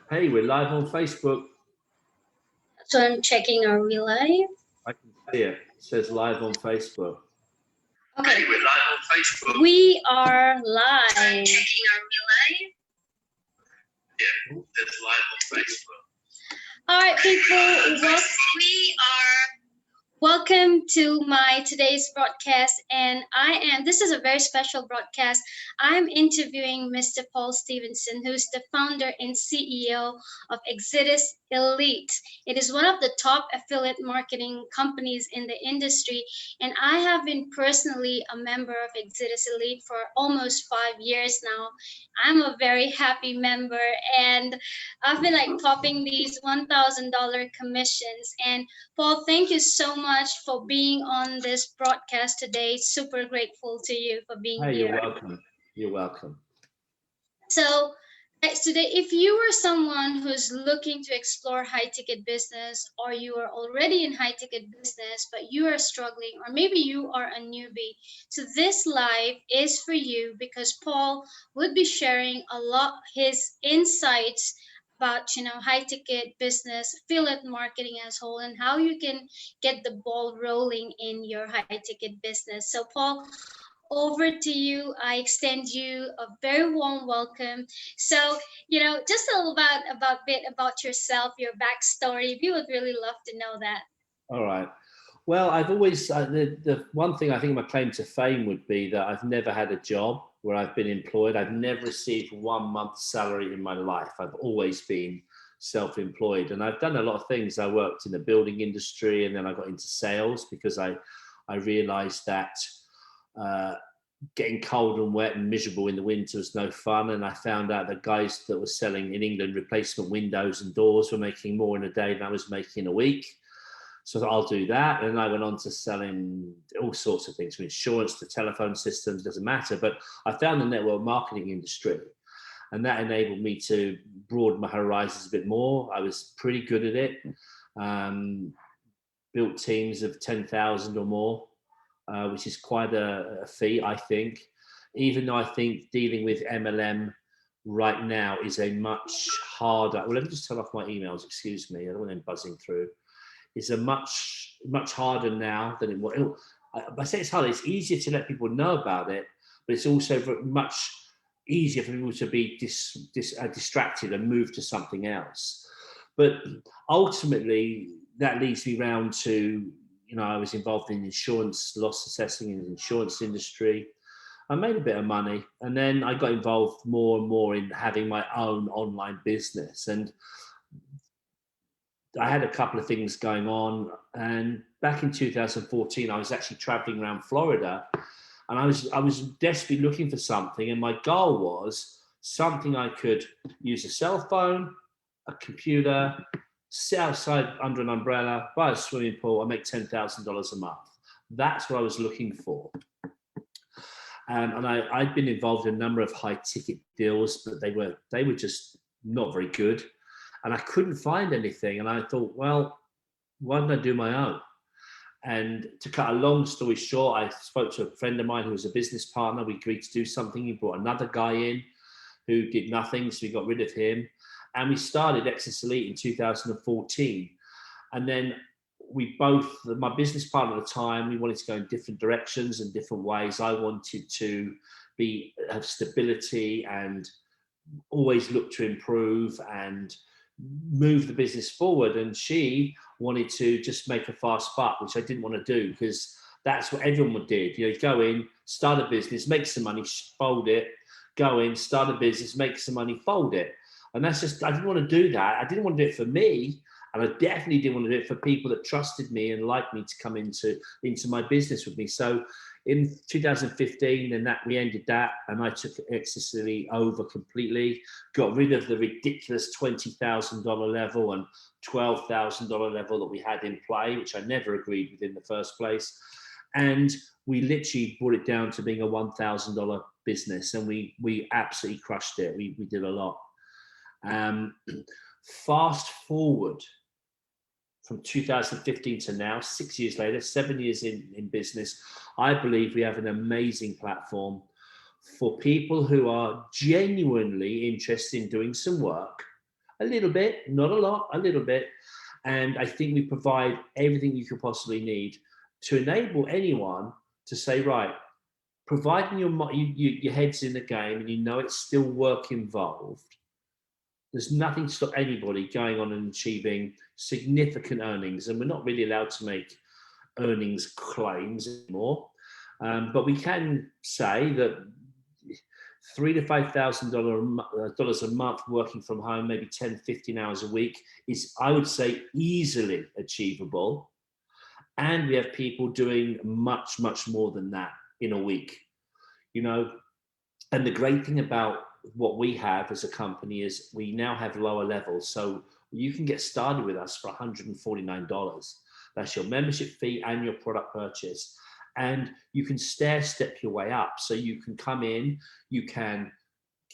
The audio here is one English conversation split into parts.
Hey, we're live on Facebook. So I'm checking, are we live? I can see it. It says live on Facebook. Okay. Hey, we're live on Facebook. We are live. So I'm checking, are we live? Yeah, it says live on Facebook. All right, people. We are. Welcome to my today's broadcast, and this is a very special broadcast. I'm interviewing Mr. Paul Stevenson, who's the founder and CEO of Exitus Elite. It is one of the top affiliate marketing companies in the industry, and I have been personally a member of Exitus Elite for almost 5 years now. I'm a very happy member, and I've been like topping these $1,000 commissions. And Paul, thank you so much for being on this broadcast today. Super grateful to you for being Hey, here. you're welcome. You're welcome. So, guys, today, if you are someone who's looking to explore high ticket business, or you are already in high ticket business, but you are struggling, or maybe you are a newbie, so this live is for you because Paul would be sharing a lot his insights about high ticket business, affiliate marketing as a whole, and how you can get the ball rolling in your high ticket business. So Paul, over to you. I extend you a very warm welcome. So, just a little bit about yourself, your backstory. We would really love to know that. All right. Well, I've always, the one thing I think my claim to fame would be that I've never had a job where I've been employed. I've never received 1 month's salary in my life. I've always been self-employed, and I've done a lot of things. I worked in the building industry, and then I got into sales because I realized that getting cold and wet and miserable in the winter was no fun. And I found out that guys that were selling in England replacement windows and doors were making more in a day than I was making a week. So I'll do that. And I went on to selling all sorts of things, from insurance to telephone systems, doesn't matter. But I found the network marketing industry, and that enabled me to broaden my horizons a bit more. I was pretty good at it. Built teams of 10,000 or more, which is quite a feat, I think. Even though I think dealing with MLM right now is a much harder. Well, let me just turn off my emails. Excuse me, I don't want them buzzing through. It's a much harder now than it was. I say it's harder. It's easier to let people know about it, but it's also much easier for people to be distracted and move to something else. But ultimately, that leads me round to, I was involved in insurance, loss assessing in the insurance industry. I made a bit of money, and then I got involved more and more in having my own online business. And I had a couple of things going on. And back in 2014, I was actually traveling around Florida, and I was desperately looking for something. And my goal was something I could use a cell phone, a computer, sit outside under an umbrella, buy a swimming pool, and make $10,000 a month. That's what I was looking for. And I'd been involved in a number of high ticket deals, but they were just not very good. And I couldn't find anything. And I thought, well, why don't I do my own? And to cut a long story short, I spoke to a friend of mine who was a business partner. We agreed to do something. He brought another guy in who did nothing, so we got rid of him. And we started Exitus Elite in 2014. And then my business partner at the time, we wanted to go in different directions and different ways. I wanted to have stability and always look to improve and move the business forward. And she wanted to just make a fast buck, which I didn't want to do, because that's what everyone did. Go in, start a business, make some money, fold it, go in, start a business, make some money, fold it. And that's just, I didn't want to do that. I didn't want to do it for me. And I definitely didn't want to do it for people that trusted me and liked me to come into my business with me. So in 2015, and that we ended that, and I took Exitus Elite over completely, got rid of the ridiculous $20,000 level and $12,000 level that we had in play, which I never agreed with in the first place. And we literally brought it down to being a $1,000 business, and we absolutely crushed it. We did a lot. Fast forward from 2015 to now, 6 years later, 7 years in business, I believe we have an amazing platform for people who are genuinely interested in doing some work A little bit, not a lot, a little bit. And I think we provide everything you could possibly need to enable anyone to say, right, providing your head's in the game and you know it's still work involved, there's nothing to stop anybody going on and achieving significant earnings. And we're not really allowed to make earnings claims anymore. But we can say that $3,000 to $5,000 a month working from home, maybe 10, 15 hours a week is, I would say, easily achievable. And we have people doing much, much more than that in a week, you know. And the great thing about what we have as a company is we now have lower levels. So you can get started with us for $149. That's your membership fee and your product purchase. And you can stair step your way up. So you can come in, you can,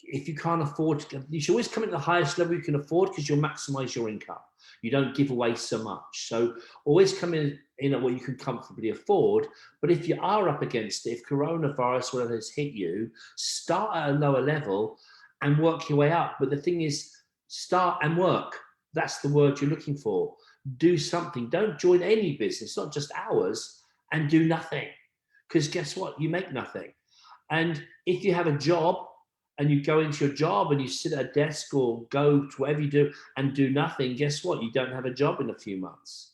if you can't afford, you should always come in at the highest level you can afford because you'll maximize your income. You don't give away so much. So always come in at what you can comfortably afford. But if you are up against it, if coronavirus, whatever has hit you, start at a lower level and work your way up. But the thing is, start and work. That's the word you're looking for. Do something. Don't join any business, not just ours, and do nothing. Because guess what? You make nothing. And if you have a job, and you go into your job and you sit at a desk or go to whatever you do and do nothing, guess what? You don't have a job in a few months.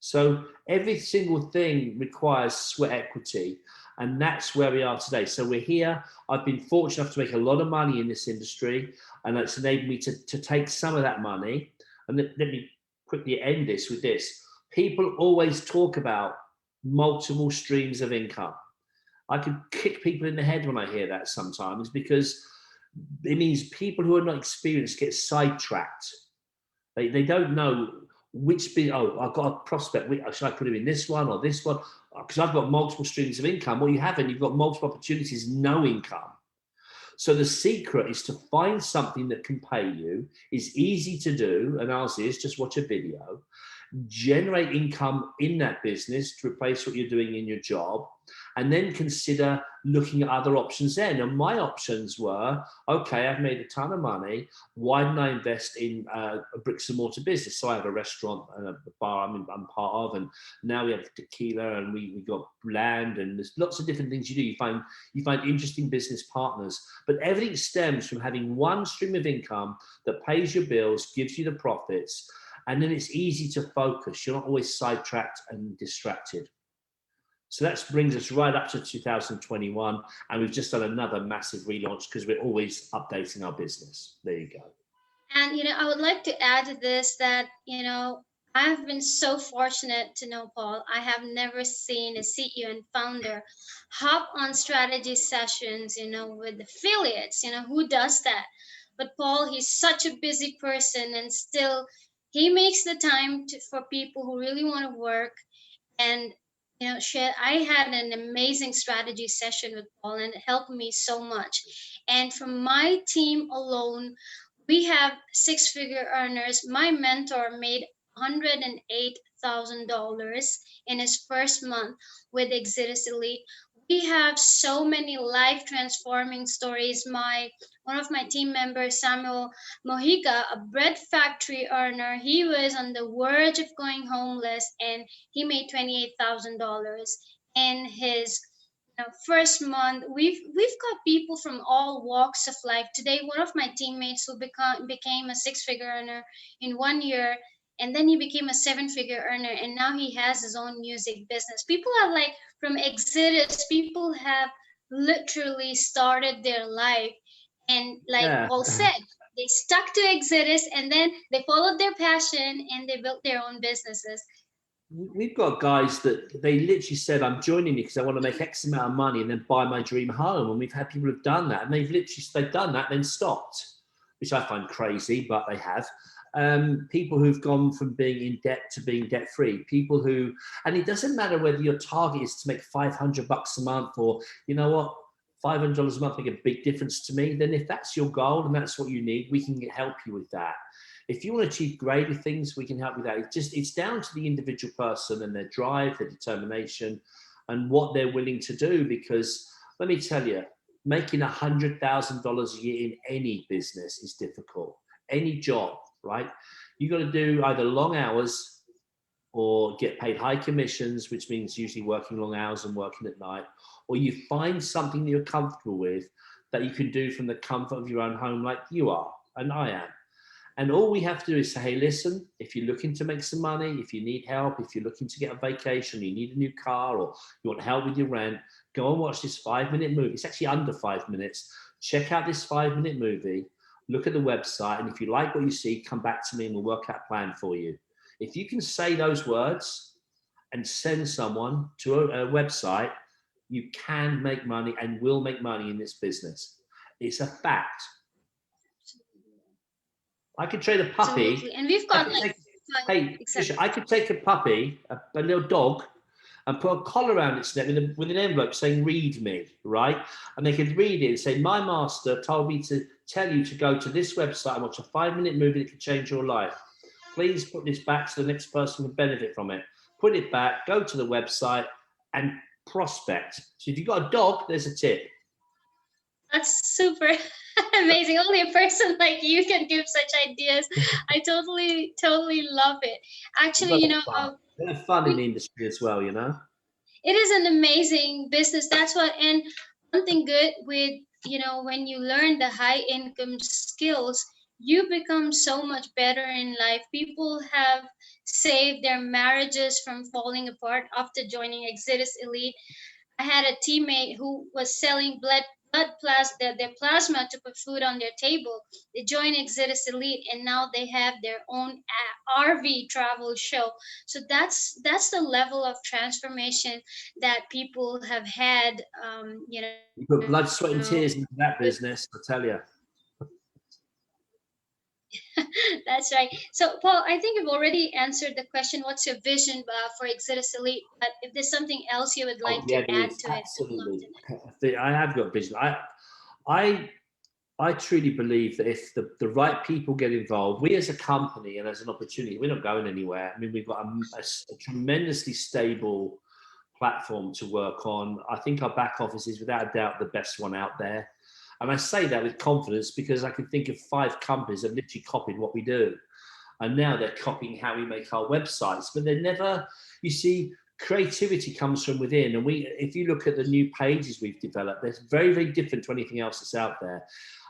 So every single thing requires sweat equity. And that's where we are today. So we're here. I've been fortunate enough to make a lot of money in this industry. And it's enabled me to take some of that money. And let me quickly end this with this. People always talk about multiple streams of income. I could kick people in the head when I hear that sometimes, because it means people who are not experienced get sidetracked. They don't know which bit. Oh, I've got a prospect. Should I put him in this one or this one? Because I've got multiple streams of income. Well, you haven't. You've got multiple opportunities, no income. So the secret is to find something that can pay you, is easy to do, and ours is just watch a video, generate income in that business to replace what you're doing in your job, and then consider looking at other options there. Now, my options were, okay, I've made a ton of money. Why didn't I invest in a bricks and mortar business? So I have a restaurant and a bar I'm part of, and now we have tequila and we got land, and there's lots of different things you do. You find interesting business partners, but everything stems from having one stream of income that pays your bills, gives you the profits, and then it's easy to focus. You're not always sidetracked and distracted. So that brings us right up to 2021. And we've just done another massive relaunch because we're always updating our business. There you go. And I would like to add to this that I've been so fortunate to know Paul. I have never seen a CEO and founder hop on strategy sessions, with affiliates. Who does that? But Paul, he's such a busy person, and still he makes the time for people who really want to work. And I had an amazing strategy session with Paul, and it helped me so much. And from my team alone, we have six-figure earners. My mentor made $108,000 in his first month with Exitus Elite. We have so many life transforming stories. One of my team members, Samuel Mojica, a bread factory earner, he was on the verge of going homeless, and he made $28,000 in his first month. We've got people from all walks of life. Today, one of my teammates who became a six-figure earner in 1 year, and then he became a seven-figure earner, and now he has his own music business. People have, like, from Exitus, people have literally started their life, and like Paul said, they stuck to Exitus, and then they followed their passion and they built their own businesses. We've got guys that they literally said, I'm joining you because I want to make X amount of money and then buy my dream home. And we've had people who've done that, and they've done that, then stopped, which I find crazy, but they have. People who've gone from being in debt to being debt free, people who, and it doesn't matter whether your target is to make $500 a month or, you know what, $500 a month make a big difference to me. Then if that's your goal and that's what you need, we can help you with that. If you want to achieve greater things, we can help you with that. It's down to the individual person and their drive, their determination, and what they're willing to do. Because let me tell you, making $100,000 a year in any business is difficult. Any job. right? You got to do either long hours or get paid high commissions, which means usually working long hours and working at night, or you find something that you're comfortable with that you can do from the comfort of your own home, like you are and I am. And all we have to do is say, hey, listen, if you're looking to make some money, if you need help, if you're looking to get a vacation, you need a new car, or you want help with your rent, go and watch this 5-minute movie. It's actually under 5 minutes. Check out this 5-minute movie, look at the website, and if you like what you see, come back to me and we'll work out a plan for you. If you can say those words and send someone to a website, you can make money and will make money in this business. It's a fact. I could trade a puppy. Absolutely. And we've got like hey, exactly. I could take a puppy, a little dog, and put a collar around its neck with an envelope saying, read me, right? And they could read it and say, my master told me to tell you to go to this website and watch a 5-minute movie that could change your life. Please put this back so the next person can benefit from it. Put it back, go to the website and prospect. So if you've got a dog, there's a tip. That's super amazing. Only a person like you can give such ideas. I totally love it. Actually, There's fun in the industry as well, you know. It is an amazing business. That's what, and one thing good with, when you learn the high income skills, you become so much better in life. People have saved their marriages from falling apart after joining Exitus Elite. I had a teammate who was selling blood plasma, their plasma to put food on their table. They joined Exitus Elite, and now they have their own RV travel show. So that's the level of transformation that people have had. You put blood, sweat, and tears into that business, I tell you. That's right. So, Paul, I think you've already answered the question. What's your vision for Exitus Elite? But if there's something else you would like to add to it, absolutely. I have got vision. I truly believe that if the right people get involved, we as a company and as an opportunity, we're not going anywhere. I mean, we've got a tremendously stable platform to work on. I think our back office is without a doubt the best one out there. And I say that with confidence because I can think of 5 companies that have literally copied what we do. And now they're copying how we make our websites, but they're never, you see, creativity comes from within. And if you look at the new pages we've developed, they're very, very different to anything else that's out there.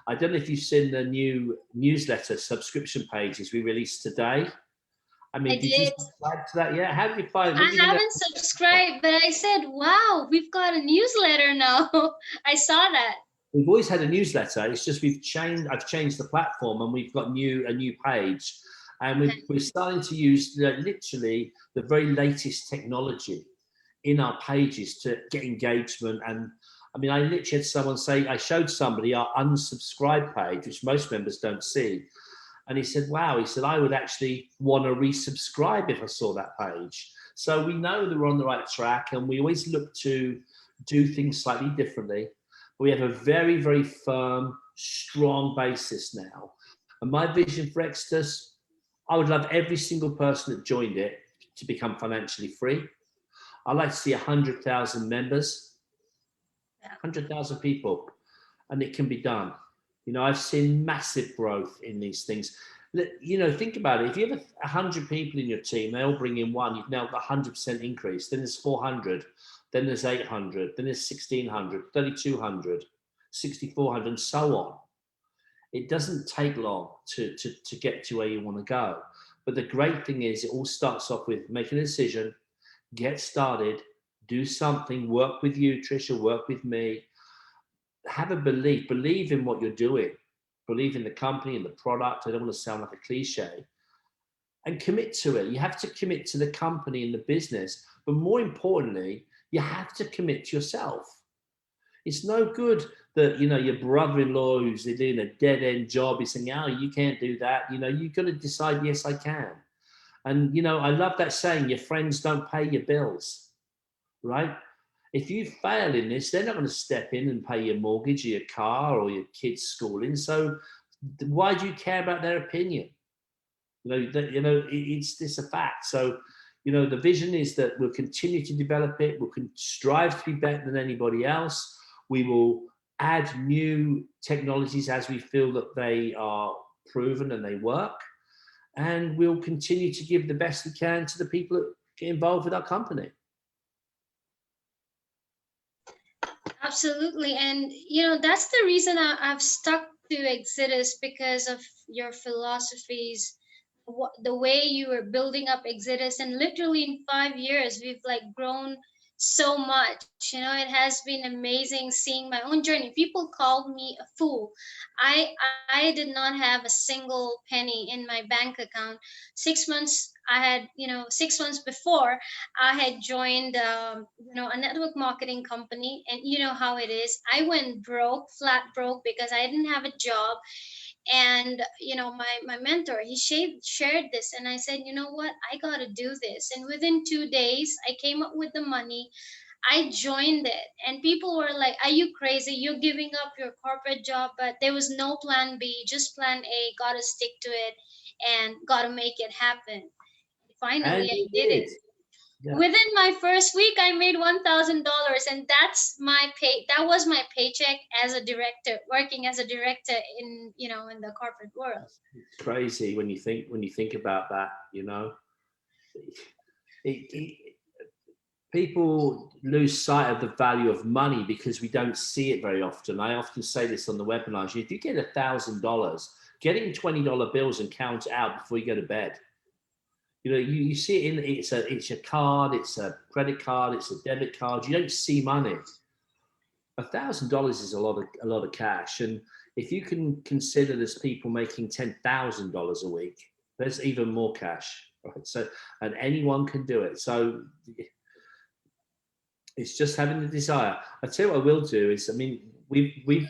I don't know if you've seen the new newsletter subscription pages we released today. I mean, did you subscribe to that yet? How did you find it? I haven't subscribed, but I said, wow, we've got a newsletter now. I saw that. We've always had a newsletter. It's just I've changed the platform and we've got a new page. And we're starting to use literally the very latest technology in our pages to get engagement. And I mean, I literally had someone say, I showed somebody our unsubscribe page, which most members don't see. And he said, wow, he said, I would actually want to resubscribe if I saw that page. So we know that we're on the right track and we always look to do things slightly differently. We have a very, very firm, strong basis now. And my vision for Exitus, I would love every single person that joined it to become financially free. I'd like to see 100,000 members, 100,000 people, and it can be done. You know, I've seen massive growth in these things. You know, think about it. If you have 100 people in your team, they all bring in one, you've now got 100% increase. Then there's 400, then there's 800, then there's 1,600, 3,200, 6,400, and so on. It doesn't take long to get to where you want to go. But the great thing is it all starts off with making a decision, get started, do something, work with you, Trisha, work with me. Have a believe in what you're doing, believe in the company and the product. I don't want to sound like a cliche, and commit to it. You have to commit to the company and the business, but more importantly, you have to commit to yourself. It's no good that, you know, your brother-in-law who's doing a dead-end job is saying, oh, you can't do that. You know, you've got to decide, yes, I can. And, you know, I love that saying, your friends don't pay your bills, right? If you fail in this, they're not going to step in and pay your mortgage or your car or your kids' schooling. So why do you care about their opinion? It's a fact. So, you know, the vision is that we'll continue to develop it. We'll strive to be better than anybody else. We will add new technologies as we feel that they are proven and they work. and we'll continue to give the best we can to the people that get involved with our company. Absolutely. And, that's the reason I've stuck to Exitus, because of your philosophies, the way you were building up Exitus. And literally in 5 years, we've like grown so much. It has been amazing seeing my own journey. People called me a fool. I I did not have a single penny in my bank account. 6 months I had, 6 months before, I had joined, a network marketing company, and you know how it is. I went broke, flat broke, because I didn't have a job. And my mentor, he shared this, and I said, you know what, I got to do this. And within 2 days, I came up with the money. I joined it, and people were like, "Are you crazy? You're giving up your corporate job?" But there was no plan B, just plan A. Got to stick to it, and got to make it happen. And Finally, I we did did. it. Yeah. Within my first week, I made $1,000, and that's my pay. That was my paycheck as a director, working as a director in the corporate world. It's crazy when you think about that. It, people lose sight of the value of money because we don't see it very often. I often say this on the webinars: if you get $1,000, getting $20 bills and count it out before you go to bed. You see it in it's a card, it's a credit card, it's a debit card. You don't see money. $1,000 is a lot of cash, and if you can consider there's people making $10,000 a week, there's even more cash, right? So, and anyone can do it. So it's just having the desire. I tell you what I will do is, I mean, we've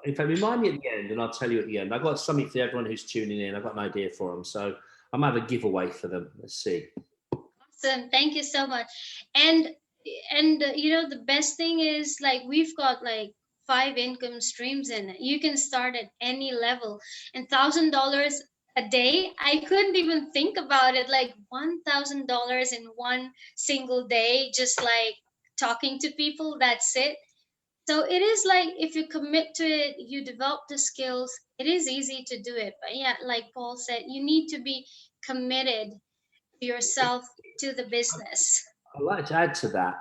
in fact, remind me at the end, and I'll tell you at the end. I've got something for everyone who's tuning in. I've got an idea for them, so I might have a giveaway for them. Let's see. Awesome. Thank you so much. And the best thing is, like, we've got like 5 income streams in it. You can start at any level. And $1,000 a day, I couldn't even think about it. Like $1,000 in one single day, just like talking to people. That's it. So it is like, if you commit to it, you develop the skills. It is easy to do it. But yeah, like Paul said, you need to be committed yourself to the business. I'd like to add to that.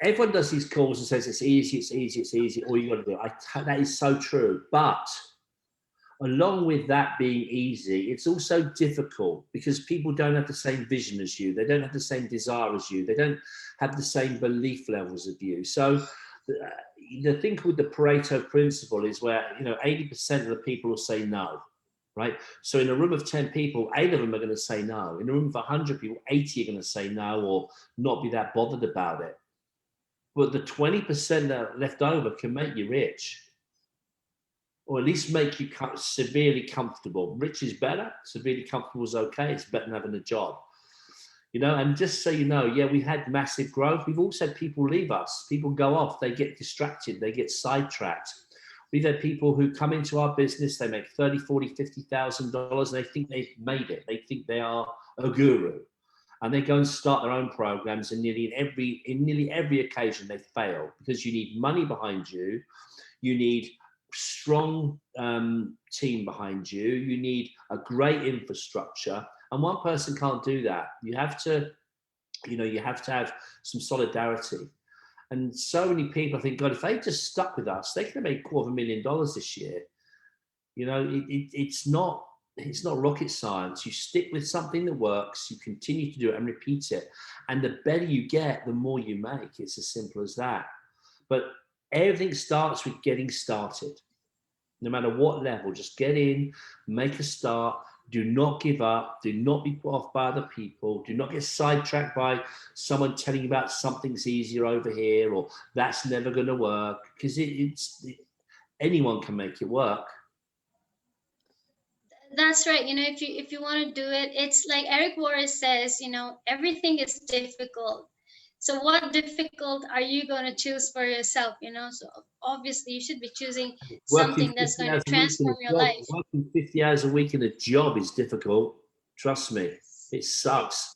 Everyone does these calls and says it's easy, it's easy, it's easy. All you got to do. That is so true. But along with that being easy, it's also difficult because people don't have the same vision as you. They don't have the same desire as you. They don't have the same belief levels of you. So the thing called the Pareto principle is where 80% of the people will say no. Right. So in a room of 10 people, 8 of them are going to say no. In a room of 100 people, 80 are going to say no or not be that bothered about it. But the 20% that are left over can make you rich, or at least make you severely comfortable. Rich is better. Severely comfortable is okay. It's better than having a job. And just so you know, yeah, we had massive growth. We've also had people leave us. People go off. They get distracted. They get sidetracked. We've had people who come into our business, they make $30,000, $40,000, $50,000, and they think they've made it. They think they are a guru. And they go and start their own programs, and nearly every occasion they fail, because you need money behind you. You need strong team behind you. You need a great infrastructure. And one person can't do that. You have to have some solidarity. And so many people think, God, if they just stuck with us, they could have made $250,000 this year. It's not rocket science. You stick with something that works, you continue to do it and repeat it. And the better you get, the more you make. It's as simple as that. But everything starts with getting started. No matter what level, just get in, make a start. Do not give up. Do not be put off by other people. Do not get sidetracked by someone telling you about something's easier over here or that's never going to work, because anyone can make it work. That's right. If you want to do it, it's like Eric Warris says, everything is difficult. So what difficult are you going to choose for yourself? So obviously you should be choosing Working something that's 50 going to hours a week in transform a your job. life. Working 50 hours a week in a job is difficult. Trust me, it sucks.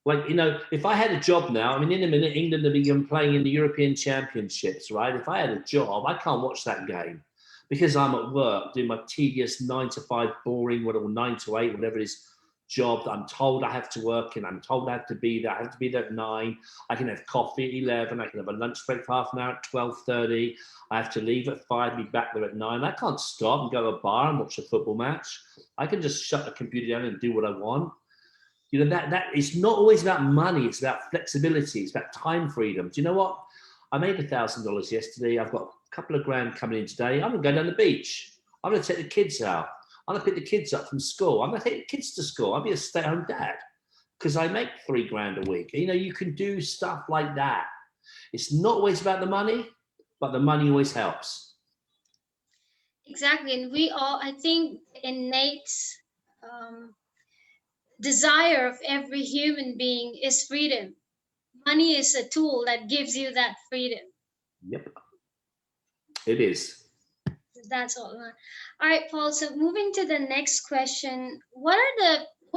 Like, if I had a job now, I mean, in a minute, England will be playing in the European Championships, right? If I had a job, I can't watch that game. because I'm at work doing my tedious 9 to 5 boring, whatever, 9 to 8, whatever it is, job that I'm told I have to work in, I'm told I have to be there, I have to be there at 9, I can have coffee at 11, I can have a lunch break for half an hour at 12:30, I have to leave at 5, be back there at 9. I can't stop and go to a bar and watch a football match. I can just shut the computer down and do what I want. You know, that it's not always about money, it's about flexibility, it's about time freedom. Do you know what? I made $1,000 yesterday, I've got a couple of grand coming in today, I'm gonna go down the beach, I'm gonna take the kids out, I'm gonna pick the kids up from school, I'm gonna take the kids to school, I'll be a stay-at-home dad because I make 3 grand a week. You know, you can do stuff like that. It's not always about the money, but the money always helps. Exactly. And we all, I think, innate um, desire of every human being is freedom. Money is a tool that gives you that freedom. Yep, it is. That's all. All right, Paul. So moving to the next question, what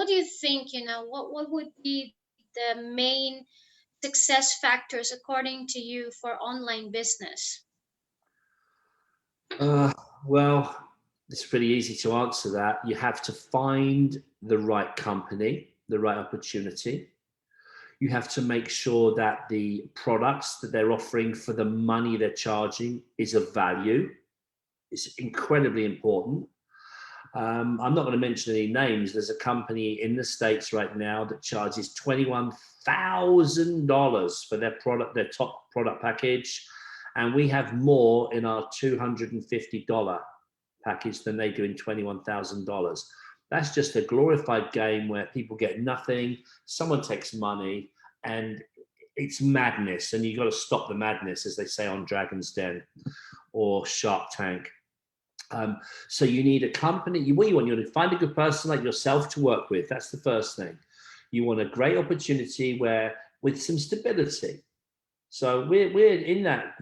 do you think, what would be the main success factors according to you for online business? Well, it's pretty easy to answer that. You have to find the right company, the right opportunity. You have to make sure that the products that they're offering for the money they're charging is of value. It's incredibly important. I'm not going to mention any names. There's a company in the States right now that charges $21,000 for their product, their top product package. And we have more in our $250 package than they do in $21,000. That's just a glorified game where people get nothing, someone takes money, and it's madness. And you've got to stop the madness, as they say on Dragon's Den or Shark Tank. So you need a company. What you want to find a good person like yourself to work with. That's the first thing. You want a great opportunity where with some stability. So we're in that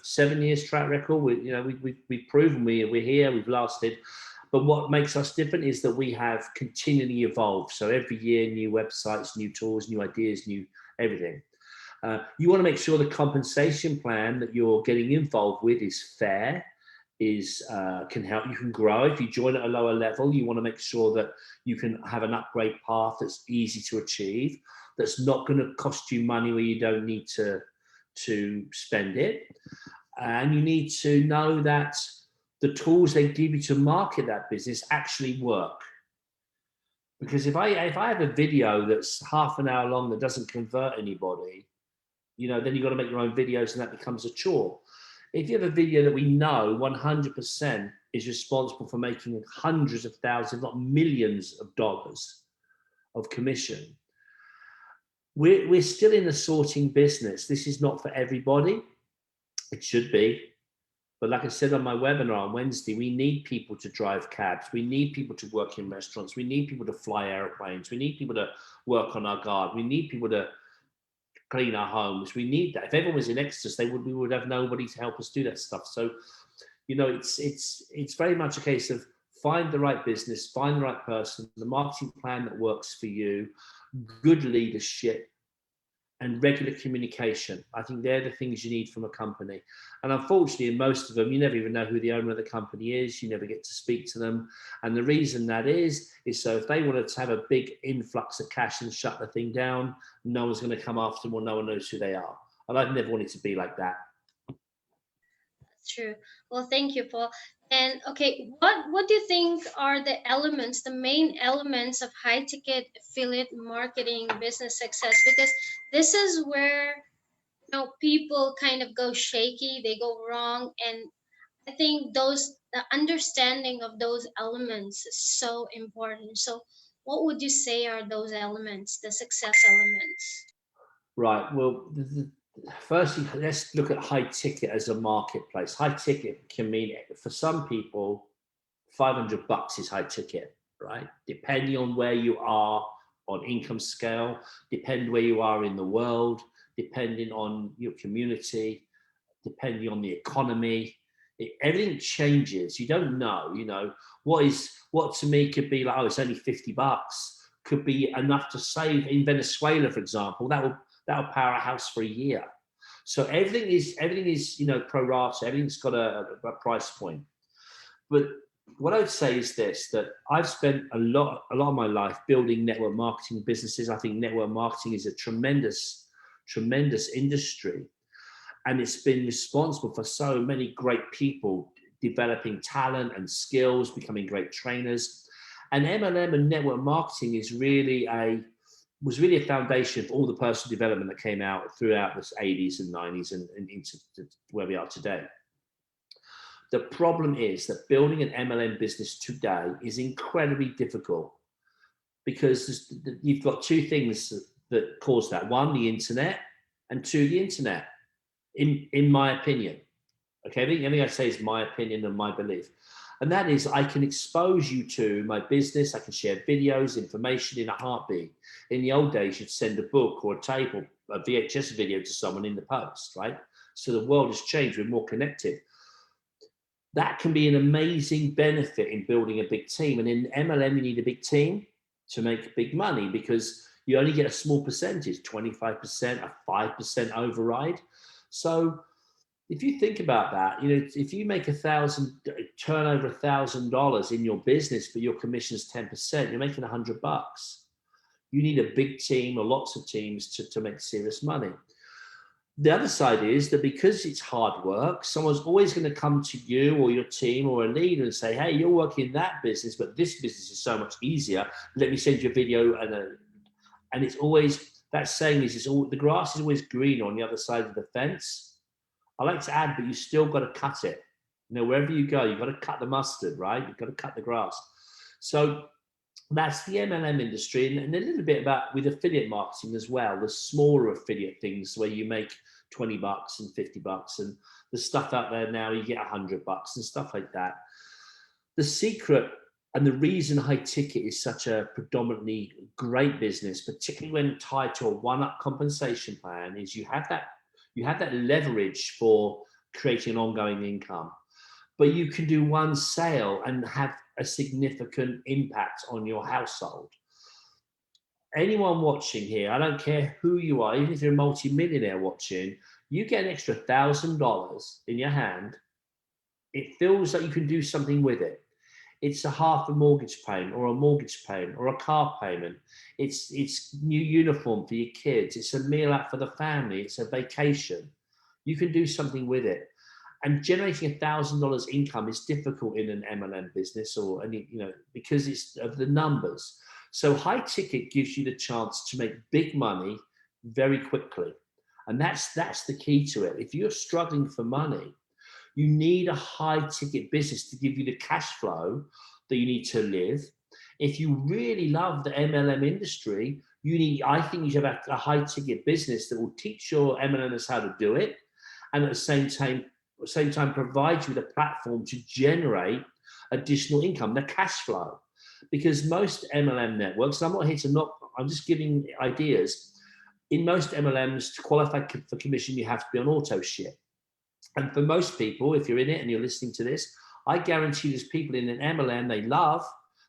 7 years track record. We've proven we're here. We've lasted. But what makes us different is that we have continually evolved. So every year, new websites, new tools, new ideas, new everything. You want to make sure the compensation plan that you're getting involved with is fair, can help you can grow. If you join at a lower level, you want to make sure that you can have an upgrade path that's easy to achieve, that's not going to cost you money where you don't need to spend it. And you need to know that the tools they give you to market that business actually work. Because if I have a video that's half an hour long that doesn't convert anybody, then you've got to make your own videos and that becomes a chore. If you have a video that we know 100% is responsible for making hundreds of thousands, if not millions of dollars of commission, we're still in the sorting business. This is not for everybody. It should be. But like I said on my webinar on Wednesday, we need people to drive cabs. We need people to work in restaurants. We need people to fly airplanes. We need people to work on our garden. We need people to clean our homes. We need that. If everyone was in Exitus, we would have nobody to help us do that stuff. So, it's very much a case of find the right business, find the right person, the marketing plan that works for you, good leadership, and regular communication. I think they're the things you need from a company. And unfortunately, in most of them, you never even know who the owner of the company is. You never get to speak to them. And the reason that is so if they wanted to have a big influx of cash and shut the thing down, no one's going to come after them or no one knows who they are. And I've never wanted to be like that. That's true. Well, thank you, Paul. And okay, what do you think are the main elements of high ticket affiliate marketing business success? Because this is where people kind of go shaky, they go wrong, and I think the understanding of those elements is so important. So what would you say are those elements, the success elements? Right. Well, firstly, let's look at high ticket as a marketplace. High ticket can mean, for some people, $500 is high ticket, right? Depending on where you are on income scale, depending where you are in the world, depending on your community, depending on the economy. Everything changes. You don't know, what to me could be like, it's only $50, could be enough to save in Venezuela, for example. That'll power a house for a year. So everything is pro rata. Everything's got a price point. But what I would say is this, that I've spent a lot of my life building network marketing businesses. I think network marketing is a tremendous industry. And it's been responsible for so many great people developing talent and skills, becoming great trainers. And MLM and network marketing was really a foundation for all the personal development that came out throughout the 80s and 90s and into where we are today. The problem is that building an MLM business today is incredibly difficult because you've got two things that cause that. One, the internet, and two, the internet, in my opinion. Okay, everything I say is my opinion and my belief. And that is, I can expose you to my business. I can share videos, information in a heartbeat. In the old days, you'd send a book or a tape or a VHS video to someone in the post, right? So the world has changed. We're more connected. That can be an amazing benefit in building a big team. And in MLM, you need a big team to make big money because you only get a small percentage, 25%, a 5% override. So if you think about that, if you make turnover $1,000 in your business, but your commission is 10%, you're making $100. You need a big team or lots of teams to make serious money. The other side is that because it's hard work, someone's always going to come to you or your team or a leader and say, hey, you're working in that business, but this business is so much easier. Let me send you a video. And it's always, that saying is, the grass is always greener on the other side of the fence. I like to add, but you still got to cut it. Wherever you go, you've got to cut the mustard, right? You've got to cut the grass. So that's the MLM industry, and a little bit about with affiliate marketing as well. The smaller affiliate things where you make $20 and $50, and the stuff out there now you get $100 and stuff like that. The secret and the reason high ticket is such a predominantly great business, particularly when tied to a one-up compensation plan, is you have that leverage for creating an ongoing income, but you can do one sale and have a significant impact on your household. Anyone watching here, I don't care who you are, even if you're a multi-millionaire watching, you get an extra $1,000 in your hand. It feels like you can do something with it. It's a half a mortgage payment or a mortgage payment or a car payment. It's new uniform for your kids. It's a meal out for the family. It's a vacation. You can do something with it. And generating $1,000 income is difficult in an MLM business or any, because it's of the numbers. So high ticket gives you the chance to make big money very quickly. And that's the key to it. If you're struggling for money, you need a high ticket business to give you the cash flow that you need to live. If you really love the MLM industry, I think you should have a high ticket business that will teach your MLMers how to do it. And at the same time provide you with a platform to generate additional income, the cash flow. Because most MLM networks, I'm not here to knock, I'm just giving ideas. In most MLMs, to qualify for commission, you have to be on auto ship. And for most people, if you're in it and you're listening to this, I guarantee there's people in an MLM they love,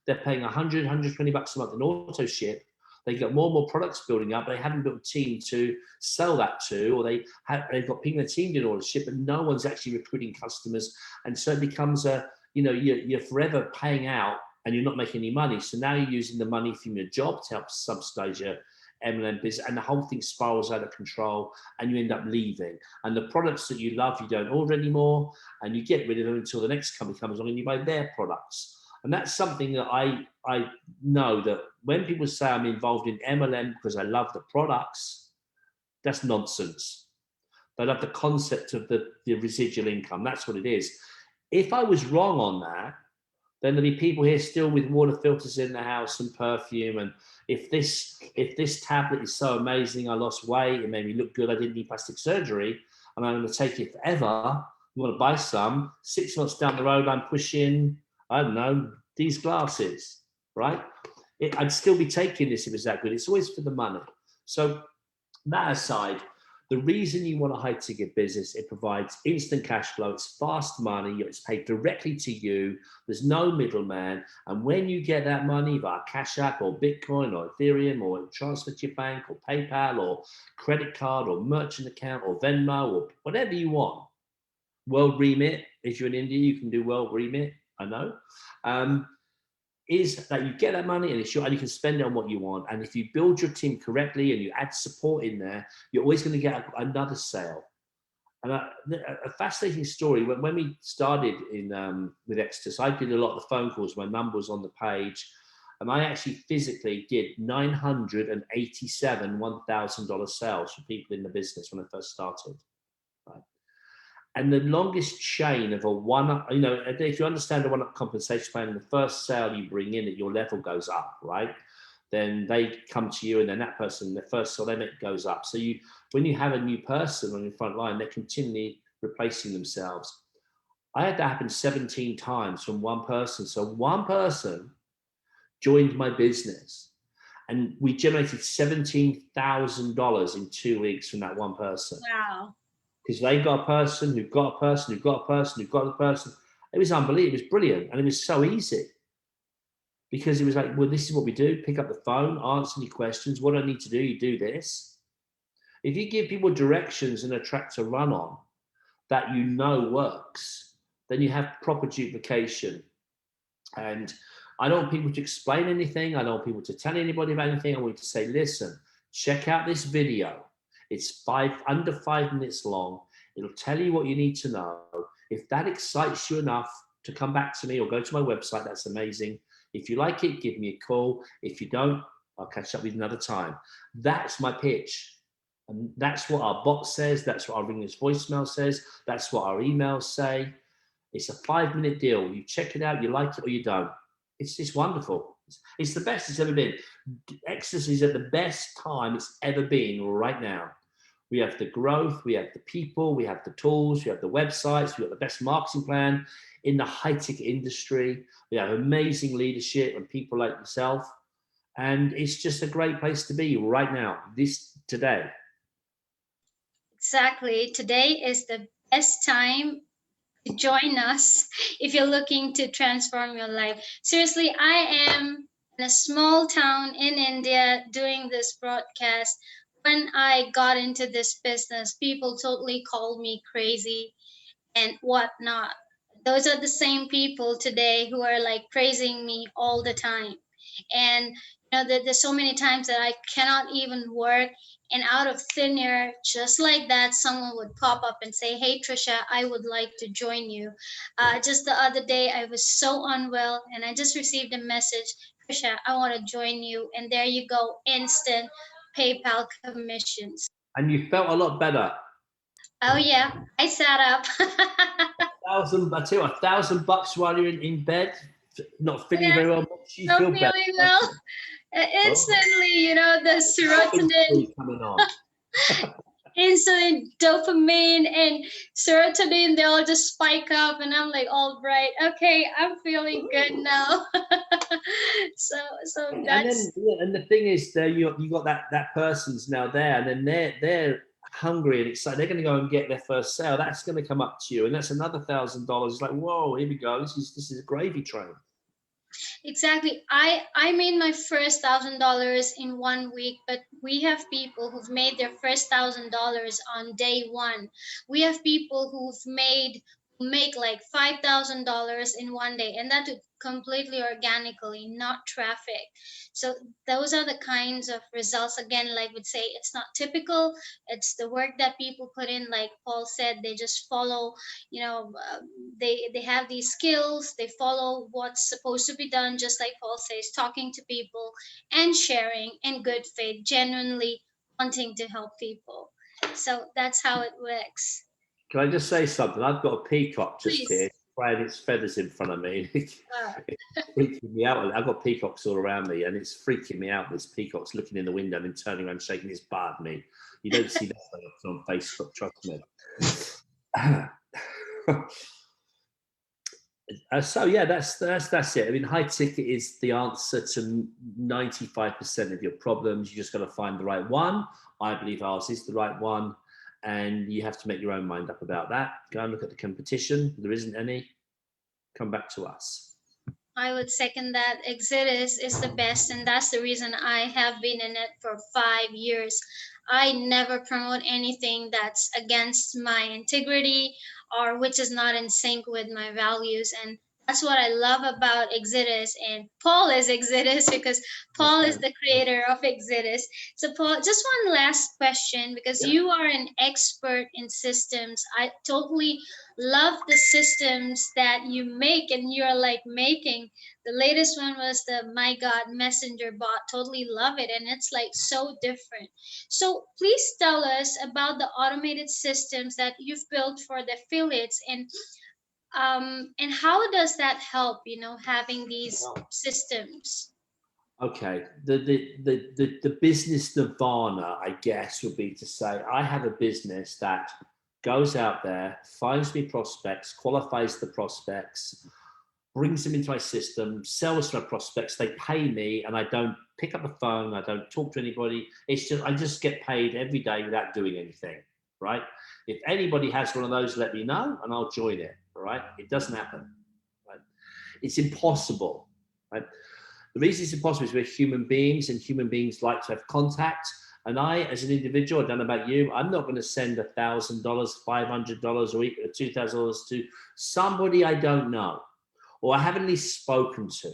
they're paying $100, $120 a month in auto ship. They get more and more products building up, but they haven't built a team to sell that to, or they've got people in the team doing auto ship, but no one's actually recruiting customers. And so it becomes you're forever paying out and you're not making any money. So now you're using the money from your job to help subsidize your MLM business, and the whole thing spirals out of control and you end up leaving. And the products that you love, you don't order anymore, and you get rid of them until the next company comes along and you buy their products. And that's something that I know that when people say I'm involved in MLM because I love the products, that's nonsense. They love the concept of the residual income. That's what it is. If I was wrong on that, then there'll be people here still with water filters in the house and perfume. And if this tablet is so amazing, I lost weight, it made me look good, I didn't need plastic surgery, and I'm going to take it forever, you want to buy some, 6 months down the road, I'm pushing, I don't know, these glasses, right? I'd still be taking this if it's that good. It's always for the money. So that aside, the reason you want a high ticket business, it provides instant cash flow, it's fast money, it's paid directly to you, there's no middleman. And when you get that money via Cash App or Bitcoin or Ethereum or transfer to your bank or PayPal or credit card or merchant account or Venmo or whatever you want, World Remit, if you're in India, you can do World Remit, I know. Is that you get that money and and you can spend it on what you want. And if you build your team correctly and you add support in there, you're always going to get another sale. And a fascinating story, when we started with Exitus, I did a lot of the phone calls, my number was on the page, and I actually physically did 987 $1,000 sales for people in the business when I first started. Right? And the longest chain of a one-up, if you understand the one-up compensation plan, the first sale you bring in at your level goes up, right? Then they come to you, and then that person, the first sale they make goes up. So when you have a new person on your front line, they're continually replacing themselves. I had that happen 17 times from one person. So one person joined my business, and we generated $17,000 in 2 weeks from that one person. Wow. Because they got a person who got a person who got a person who got a person. It was unbelievable. It was brilliant. And it was so easy. Because it was like, well, this is what we do. Pick up the phone, answer any questions. What do I need to do? You do this. If you give people directions and a track to run on that works, then you have proper duplication. And I don't want people to explain anything. I don't want people to tell anybody about anything. I want you to say, listen, check out this video. It's under 5 minutes long. It'll tell you what you need to know. If that excites you enough to come back to me or go to my website, that's amazing. If you like it, give me a call. If you don't, I'll catch up with you another time. That's my pitch. And that's what our bot says. That's what our ringless voicemail says. That's what our emails say. It's a 5-minute deal. You check it out, you like it or you don't. It's wonderful. It's the best it's ever been. Exitus is at the best time it's ever been right now. We have the growth, we have the people, we have the tools, we have the websites, we've got the best marketing plan in the high-tech industry. We have amazing leadership and people like yourself. And it's just a great place to be right now, today. Exactly. Today is the best time to join us if you're looking to transform your life. Seriously, I am in a small town in India doing this broadcast. When I got into this business, people totally called me crazy and whatnot. Those are the same people today who are like praising me all the time. And there's so many times that I cannot even work, and out of thin air, just like that, someone would pop up and say, "Hey Trisha, I would like to join you." Just the other day, I was so unwell, and I just received a message, "Trisha, I want to join you," and there you go, instant PayPal commissions. And you felt a lot better. Oh yeah, I sat up. I tell you, $1,000 while you're in bed, not feeling very well, makes you Not feel better. feeling well. Instantly, the serotonin coming on. insulin, dopamine, and serotonin, they all just spike up, and I'm like, all right, okay, I'm feeling good now. so that's and the thing is, there you got that person's now there, and then they're hungry and excited. They're going to go and get their first sale. That's going to come up to you, and that's another $1,000. It's like, whoa, here we go. This is a gravy train. exactly. I made my first $1,000 in 1 week, but we have people who've made their first $1,000 on day one. We have people make like $5,000 in one day, and that completely organically, not traffic. So those are the kinds of results. Again, like would say, it's not typical. It's the work that people put in. Like Paul said, they just follow. They have these skills. They follow what's supposed to be done. Just like Paul says, talking to people and sharing in good faith, genuinely wanting to help people. So that's how it works. Can I just say something? I've got a peacock just Please. here, spraying its feathers in front of me. Wow. It's freaking me out. I've got peacocks all around me, and it's freaking me out. This peacock's looking in the window and then turning around, shaking his butt at me. You don't see that on Facebook, trust me. So yeah, that's it. I mean, high ticket is the answer to 95% of your problems. You just got to find the right one. I believe ours is the right one. And you have to make your own mind up about that. Go and look at the competition. There isn't any. Come back to us. I would second that. Exitus is the best, and that's the reason I have been in it for 5 years. I never promote anything that's against my integrity or which is not in sync with my values, and That's what I love about Exitus, and Paul is Exitus because Paul is Okay. the creator of Exitus. So, Paul, just one last question, because Yeah. you are an expert in systems. I totally love the systems that you make, and you're like making. The latest one was the My God Messenger bot. Totally love it, and it's like so different. So, please tell us about the automated systems that you've built for the affiliates, and how does that help, having these Well, systems? okay. The business nirvana, I guess, would be to say I have a business that goes out there, finds me prospects, qualifies the prospects, brings them into my system, sells to my prospects. They pay me, and I don't pick up the phone. I don't talk to anybody. It's just I just get paid every day without doing anything. Right? If anybody has one of those, let me know, and I'll join it. All right? It doesn't happen. Right? It's impossible. Right? The reason it's impossible is we're human beings, and human beings like to have contact. And I, as an individual, I don't know about you, I'm not going to send $1,000, $500, or $2,000 to somebody I don't know or I haven't at least spoken to,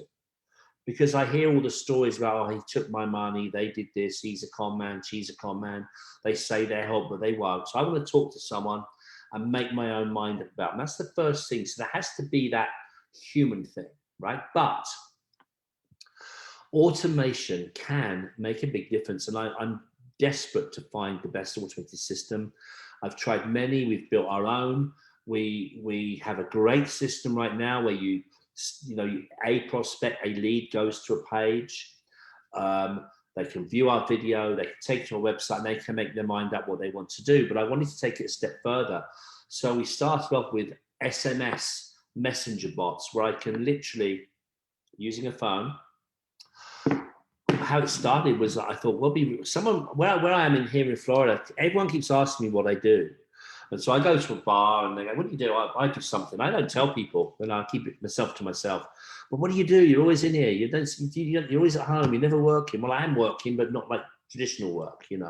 because I hear all the stories about, oh, he took my money, they did this, he's a con man, she's a con man. They say they'll help, but they won't. So I want to talk to someone and make my own mind up about them. That's the first thing. So there has to be that human thing, right? But automation can make a big difference. And I'm desperate to find the best automated system. I've tried many, we've built our own. We have a great system right now where a prospect, a lead goes to a page. They can view our video, they can take it to our website, and they can make their mind up what they want to do. But I wanted to take it a step further. So we started off with SMS messenger bots, where I can literally, using a phone, how it started was I thought, well, someone where I am here in Florida, everyone keeps asking me what I do. And so I go to a bar and they go, what do you do? I do something. I don't tell people, and I keep it myself to myself. But what do? You're always in here. You're always at home. You're never working. Well, I am working, but not like traditional work, And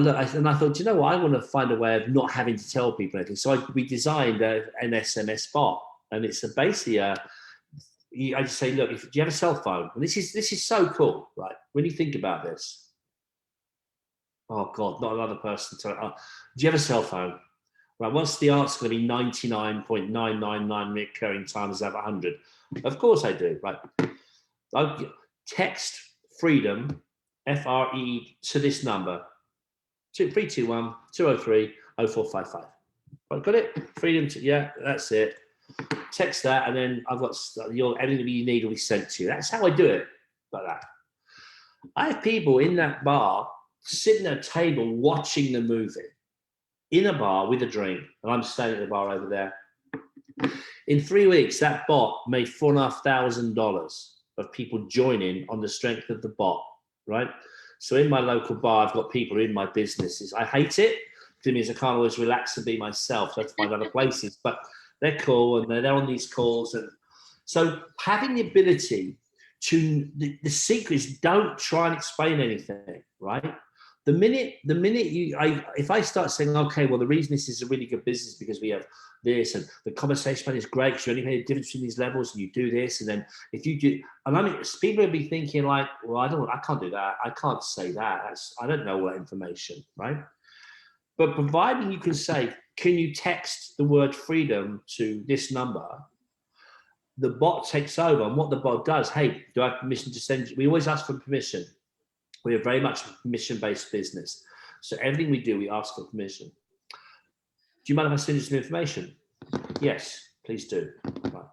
I thought, you know what? I want to find a way of not having to tell people anything. So we designed an SMS bot, and it's basically I just say, look, do you have a cell phone? And this is so cool, right? When you think about this, oh God, not another person. Do you have a cell phone? Right, what's the answer going to be? 99.999 recurring times out of 100. Of course I do, right? I text freedom, FRE, to this number, 321 203 0455. Right, got it? Freedom, yeah, that's it. Text that, and then I've got everything you need will be sent to you. That's how I do it, like that. I have people in that bar sitting at a table watching the movie in a bar with a drink, and I'm standing at the bar over there. In 3 weeks, that bot made $4,500 of people joining on the strength of the bot, right? So in my local bar, I've got people in my businesses. I hate it. It means I can't always relax and be myself. So I have to find other places, but they're cool, and they're on these calls. And so having the ability to, the secret is don't try and explain anything, right? The minute if I start saying, okay, well, the reason this is a really good business because we have this, and the conversation plan is great because you only make a difference between these levels, and you do this, and then if you do, and I mean, people will be thinking like, well, I can't do that, I can't say that, I don't know all that information, right? But providing you can say, can you text the word freedom to this number? The bot takes over, and what the bot does, hey, do I have permission to send you? We always ask for permission. We are very much a permission-based business. So everything we do, we ask for permission. Do you mind if I send you some information? Yes, please do. Right.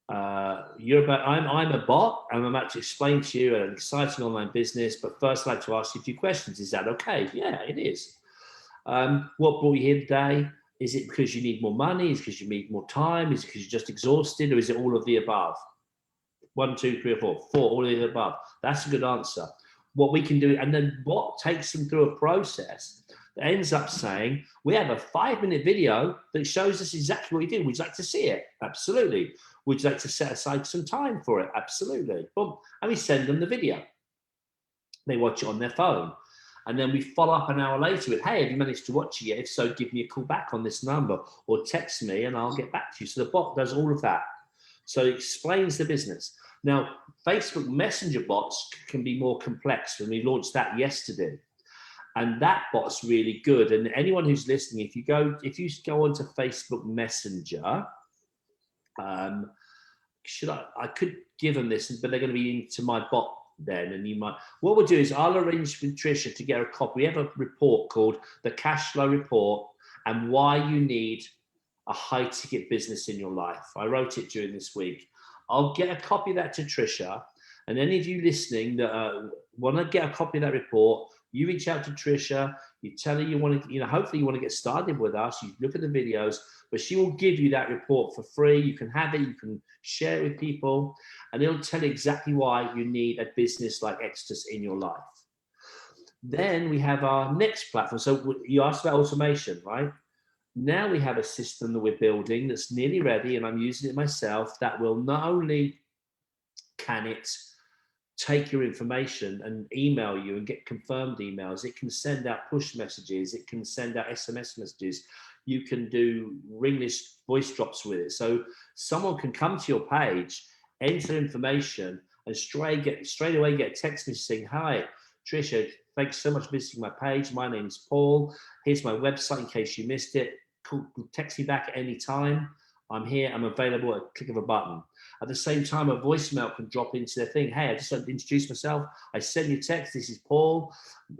I'm a bot, and I'm about to explain to you an exciting online business, but first I'd like to ask you a few questions. Is that okay? Yeah, it is. What brought you here today? Is it because you need more money? Is it because you need more time? Is it because you're just exhausted? Or is it all of the above? 1, 2, 3, or 4. 4, all of the above. That's a good answer. What we can do, and then what takes them through a process that ends up saying, we have a 5-minute video that shows us exactly what you do. Would you like to see it? Absolutely. Would you like to set aside some time for it? Absolutely. Boom. And we send them the video. They watch it on their phone. And then we follow up an hour later with, hey, have you managed to watch it yet? If so, give me a call back on this number or text me and I'll get back to you. So the bot does all of that. So it explains the business. Now, Facebook Messenger bots can be more complex, and we launched that yesterday. And that bot's really good. And anyone who's listening, if you go onto Facebook Messenger, I could give them this, but they're going to be into my bot then. And you might, what we'll do is I'll arrange with Trisha to get a copy. We have a report called the Cash Flow Report and why you need a high ticket business in your life. I wrote it during this week. I'll get a copy of that to Trisha. And any of you listening that want to get a copy of that report, you reach out to Trisha, you tell her you want to, hopefully you want to get started with us, you look at the videos, but she will give you that report for free. You can have it, you can share it with people, and it'll tell you exactly why you need a business like Exitus in your life. Then we have our next platform. So you asked about automation, right? Now we have a system that we're building that's nearly ready, and I'm using it myself, that will not only can it take your information and email you and get confirmed emails, it can send out push messages, it can send out SMS messages, you can do ringless voice drops with it. So someone can come to your page, enter information, and straight away get a text message saying, hi, Trisha, thanks so much for visiting my page. My name is Paul. Here's my website in case you missed it. Text me back at any time. I'm here, I'm available at a click of a button. At the same time, a voicemail can drop into their thing. Hey, I just want to introduce myself. I send you a text. This is Paul.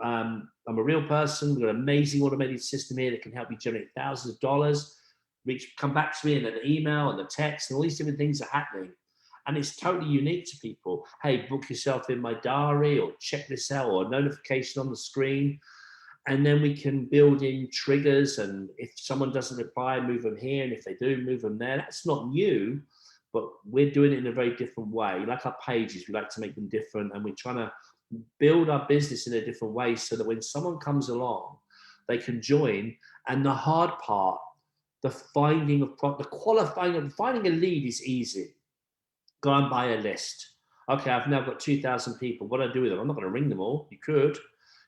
I'm a real person. We've got an amazing automated system here that can help you generate thousands of dollars. Come back to me in an email and the text, and all these different things are happening. And it's totally unique to people. Hey, book yourself in my diary, or check this out, or a notification on the screen. And then we can build in triggers, and if someone doesn't reply, move them here, and if they do, move them there. That's not new, but we're doing it in a very different way. Like our pages, we like to make them different, and we're trying to build our business in a different way so that when someone comes along, they can join. And the hard part, the finding of finding a lead is easy. Go and buy a list. Okay, I've now got 2,000 people. What do I do with them? I'm not going to ring them all. You could.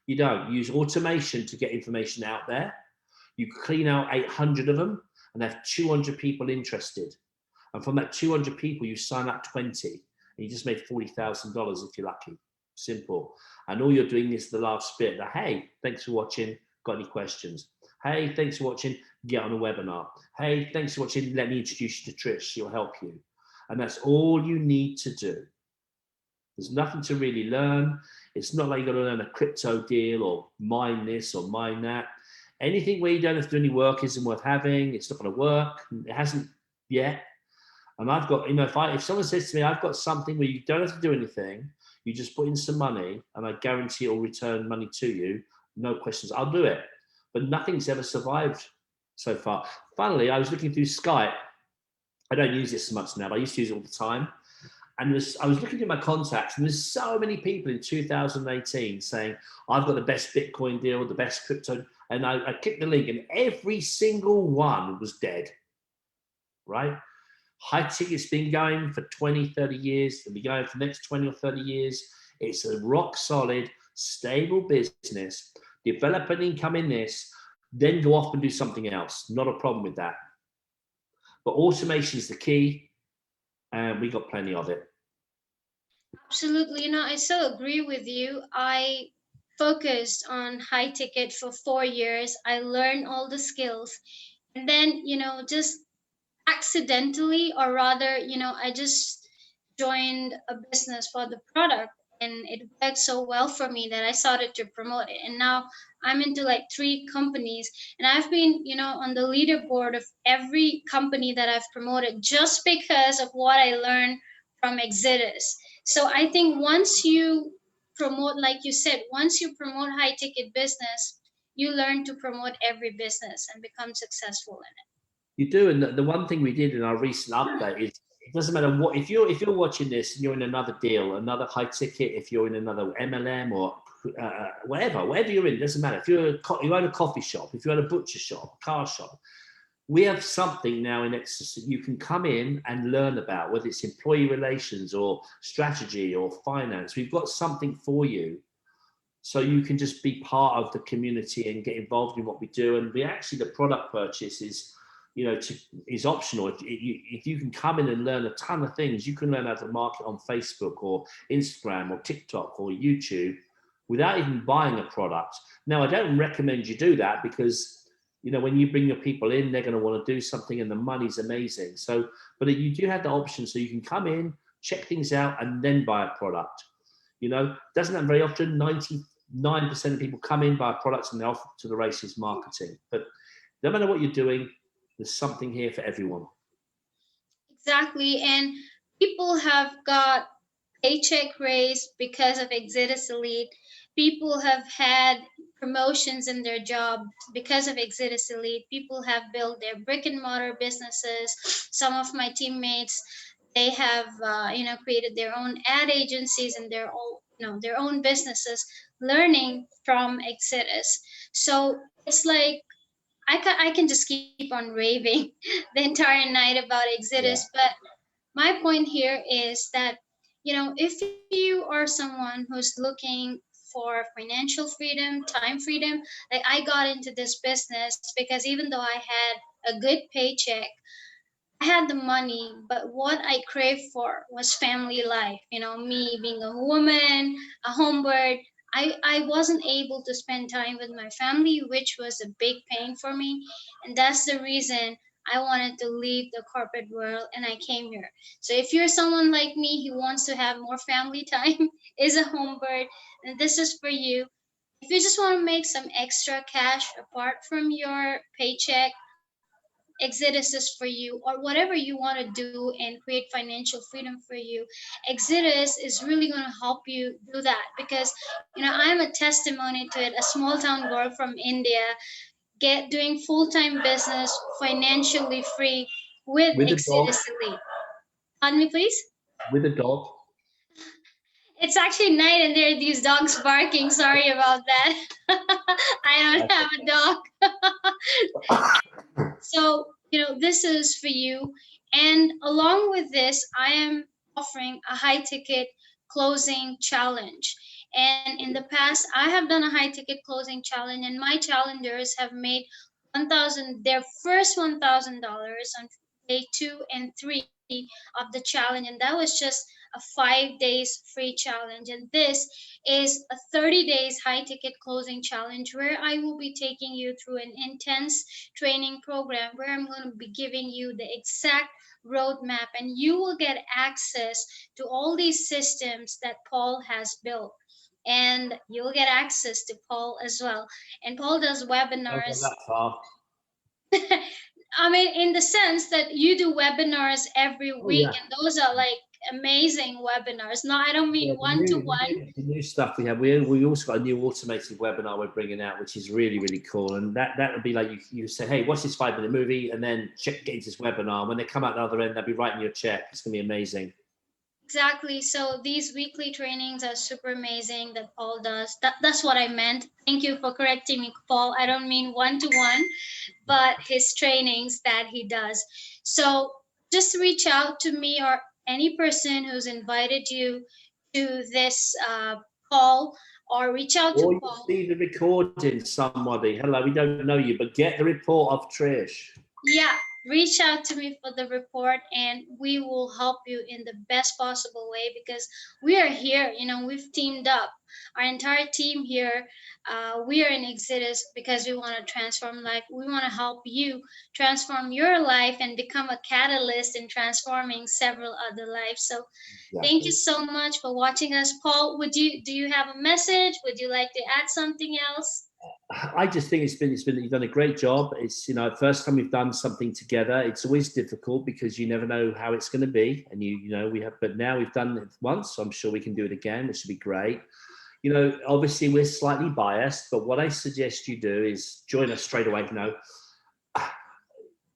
You don't. Use automation to get information out there. You clean out 800 of them and have 200 people interested. And from that 200 people, you sign up 20 and you just made $40,000 if you're lucky. Simple. And all you're doing is the last bit. That, hey, thanks for watching. Got any questions? Hey, thanks for watching. Get on a webinar. Hey, thanks for watching. Let me introduce you to Trish. She'll help you. And that's all you need to do. There's nothing to really learn. It's not like you've got to learn a crypto deal or mine this or mine that. Anything where you don't have to do any work isn't worth having. It's not going to work. It hasn't yet. And I've got, if someone says to me, I've got something where you don't have to do anything, you just put in some money and I guarantee it will return money to you, no questions, I'll do it. But nothing's ever survived so far. Finally, I was looking through Skype. I don't use this so much now, but I used to use it all the time. And I was looking through my contacts, and there's so many people in 2018 saying, I've got the best Bitcoin deal, the best crypto. And I clicked the link, and every single one was dead, right? High ticket's been going for 20, 30 years. It'll be going for the next 20 or 30 years. It's a rock solid, stable business. Develop an income in this, then go off and do something else. Not a problem with that. But automation is the key, and we got plenty of it. Absolutely. I so agree with you. I focused on high ticket for 4 years. I learned all the skills. And then, just accidentally, or rather, I just joined a business for the product, and it worked so well for me that I started to promote it. And now I'm into like 3 companies, and I've been, on the leaderboard of every company that I've promoted just because of what I learned from Exitus. So I think once you promote, like you said, once you promote high ticket business, you learn to promote every business and become successful in it. You do, and the one thing we did in our recent update is it doesn't matter what, if you're watching this and you're in another deal, another high ticket, if you're in another MLM or whatever you're in, it doesn't matter. If you own a coffee shop, if you own a butcher shop, car shop, we have something now in Exitus that you can come in and learn about, whether it's employee relations or strategy or finance. We've got something for you So you can just be part of the community and get involved in what we do. And we actually, the product purchase is, is optional. If you can come in and learn a ton of things, you can learn how to market on Facebook or Instagram or TikTok or YouTube without even buying a product. Now, I don't recommend you do that because, when you bring your people in, they're going to want to do something and the money's amazing. So, but you do have the option, so you can come in, check things out, and then buy a product. Doesn't happen very often. 99% of people come in, buy products, and they're off to the races marketing. But no matter what you're doing, there's something here for everyone. Exactly. And people have got paycheck raised because of Exitus Elite. People have had promotions in their job because of Exitus Elite. People have built their brick and mortar businesses. Some of my teammates, they have created their own ad agencies and their own businesses, learning from Exitus. So it's like I can just keep on raving the entire night about Exitus, Yeah. but my point here is that if you are someone who's looking for financial freedom, time freedom, like I got into this business because even though I had a good paycheck, I had the money, but what I craved for was family life. Me being a woman, a homebird, I wasn't able to spend time with my family, which was a big pain for me. And that's the reason I wanted to leave the corporate world and I came here. So if you're someone like me who wants to have more family time, is a homebird, then this is for you. If you just want to make some extra cash apart from your paycheck, Exitus is for you, or whatever you want to do and create financial freedom for you. Exitus is really going to help you do that because I'm a testimony to it. A small town girl from India get doing full-time business financially free with With a dog. Exitus Elite. Pardon me, please. With a dog. It's actually night and there are these dogs barking. Sorry about that. I don't have a dog. So, this is for you. And along with this, I am offering a high ticket closing challenge. And in the past, I have done a high ticket closing challenge, and my challengers have made their first $1,000 on day 2 and 3 of the challenge, and that was just a 5 days free challenge. And this is a 30 days high ticket closing challenge where I will be taking you through an intense training program where I'm going to be giving you the exact roadmap, and you will get access to all these systems that Paul has built. And you'll get access to Paul as well. And Paul does Don't go webinars. that far. I mean, in the sense that you do webinars every Oh week, yeah. and those are like amazing webinars. No, I don't Yeah, mean one to one. the new stuff we have. We also got a new automated webinar we're bringing out, which is really, really cool. And that would be like you say, hey, watch this 5-minute movie, and then get into this webinar. When they come out the other end, they'll be writing you a check. It's gonna be amazing. Exactly. So these weekly trainings are super amazing that Paul does. That's what I meant. Thank you for correcting me, Paul. I don't mean one to one, but his trainings that he does. So just reach out to me or any person who's invited you to this call, or reach out to Or you'll Paul. see the recording, somebody. Hello, we don't know you, but get the report of Trish. Yeah, reach out to me for the report and we will help you in the best possible way because we are here. We've teamed up. Our entire team here, we are in Exitus because we want to transform life. We want to help you transform your life and become a catalyst in transforming several other lives. So thank you Exactly. so much for watching us. Paul, do you have a message? Would you like to add something else? I just think you've done a great job. It's first time we've done something together. It's always difficult because you never know how it's going to be, and we have. But now we've done it once, so I'm sure we can do it again, which would be great. Obviously we're slightly biased, but what I suggest you do is join us straight away.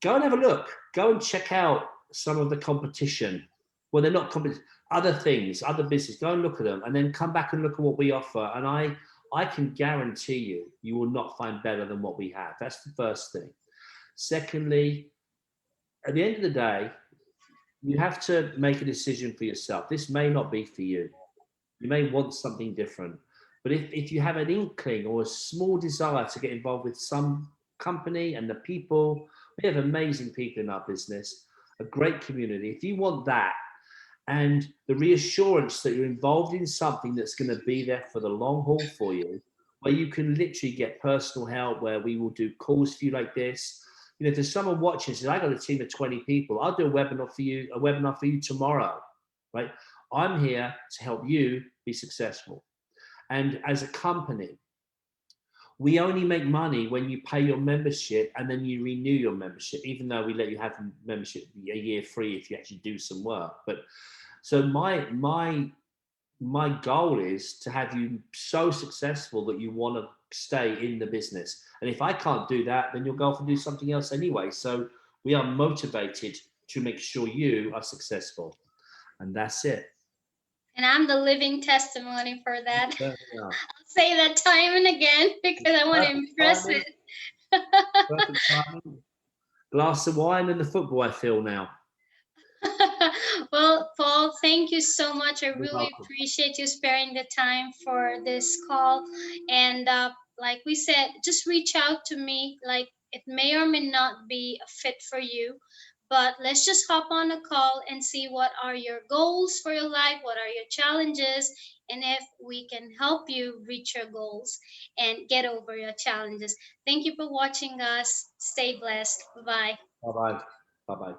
Go and have a look. Go and check out some of the competition. Well, they're not competition. Other things, other business. Go and look at them, and then come back and look at what we offer. And I can guarantee you will not find better than what we have. That's the first thing. Secondly, at the end of the day, you have to make a decision for yourself. This may not be for you. You may want something different. But if you have an inkling or a small desire to get involved with some company and the people, we have amazing people in our business, a great community. If you want that, and the reassurance that you're involved in something that's going to be there for the long haul for you, where you can literally get personal help, where we will do calls for you like this. You know, if there's someone watching, says, I got a team of 20 people, I'll do a webinar for you tomorrow, right? I'm here to help you be successful. And as a company, we only make money when you pay your membership and then you renew your membership, even though we let you have membership a year free if you actually do some work. But so my goal is to have you so successful that you want to stay in the business. And if I can't do that, then you'll go off and do something else anyway. So we are motivated to make sure you are successful. And that's it. And I'm the living testimony for that. Yeah. I'll say that time and again because I want to impress Timing, it. perfect timing. Glass of wine and the football, I feel now. Well, Paul, thank you so much. I You're really welcome. appreciate you sparing the time for this call. And like we said, just reach out to me. Like it may or may not be a fit for you, but let's just hop on a call and see what are your goals for your life, what are your challenges, and if we can help you reach your goals and get over your challenges. Thank you for watching us. Stay blessed. Bye bye. Bye bye. Bye bye.